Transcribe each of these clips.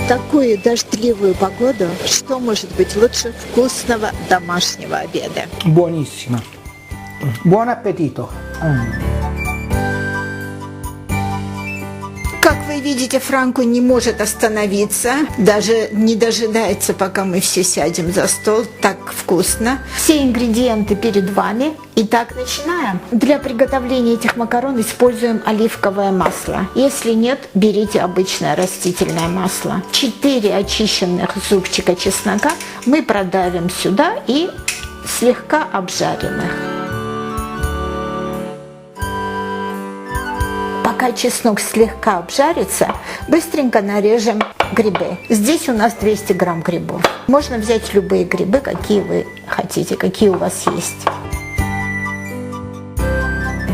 В такую дождливую погоду что может быть лучше вкусного домашнего обеда? Buonissima. Buon appetito. Как вы видите, Франко не может остановиться, даже не дожидается, пока мы все сядем за стол. Так вкусно. Все ингредиенты перед вами. Итак, начинаем. Для приготовления этих макарон используем оливковое масло. Если нет, берите обычное растительное масло. 4 очищенных зубчика чеснока мы продавим сюда и слегка обжарим их. Пока чеснок слегка обжарится, быстренько нарежем грибы. Здесь у нас 200 грамм грибов. Можно взять любые грибы, какие вы хотите, какие у вас есть.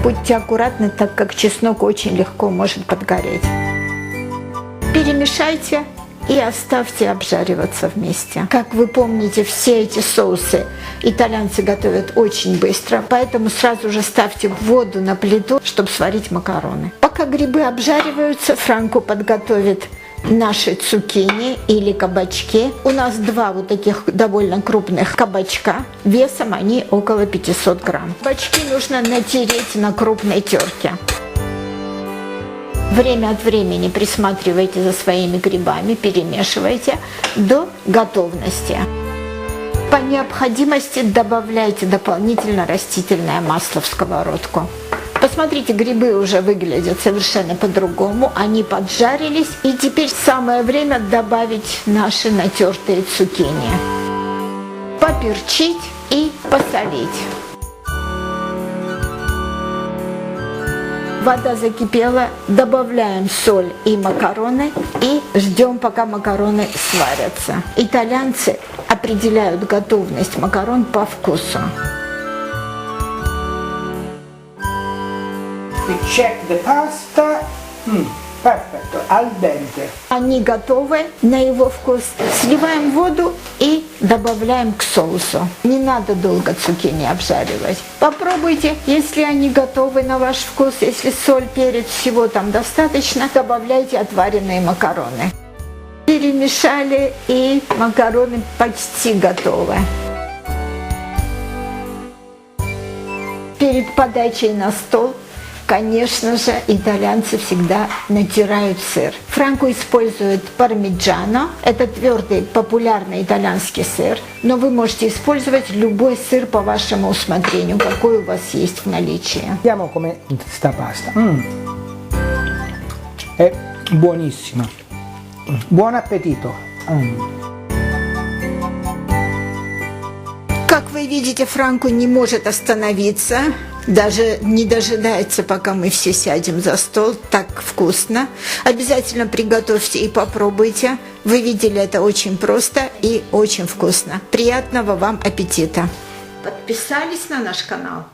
Будьте аккуратны, так как чеснок очень легко может подгореть. Перемешайте и оставьте обжариваться вместе. Как вы помните, все эти соусы итальянцы готовят очень быстро, поэтому сразу же ставьте воду на плиту, чтобы сварить макароны. Пока грибы обжариваются, Франко подготовит наши цукини или кабачки. У нас 2 вот таких довольно крупных кабачка, весом они около 500 грамм. Кабачки нужно натереть на крупной терке. Время от времени присматривайте за своими грибами, перемешивайте до готовности. По необходимости добавляйте дополнительно растительное масло в сковородку. Посмотрите, грибы уже выглядят совершенно по-другому, они поджарились, и теперь самое время добавить наши натертые цукини. Поперчить и посолить. Вода закипела, добавляем соль и макароны и ждем, пока макароны сварятся. Итальянцы определяют готовность макарон по вкусу. We check the pasta. Perfetto, al dente. Они готовы на его вкус. Сливаем воду и добавляем к соусу. Не надо долго цукини обжаривать. Попробуйте, если они готовы на ваш вкус, если соль, перец, всего там достаточно, добавляйте отваренные макароны. Перемешали, и макароны почти готовы. Перед подачей на стол, конечно же, итальянцы всегда натирают сыр. Франко использует пармиджано. Это твердый, популярный итальянский сыр. Но вы можете использовать любой сыр по вашему усмотрению, какой у вас есть в наличии. Vediamo come sta pasta. È buonissima. Buon appetito. Как вы видите, Франко не может остановиться, даже не дожидается, пока мы все сядем за стол. Так вкусно. Обязательно приготовьте и попробуйте. Вы видели, это очень просто и очень вкусно. Приятного вам аппетита! Подписались на наш канал?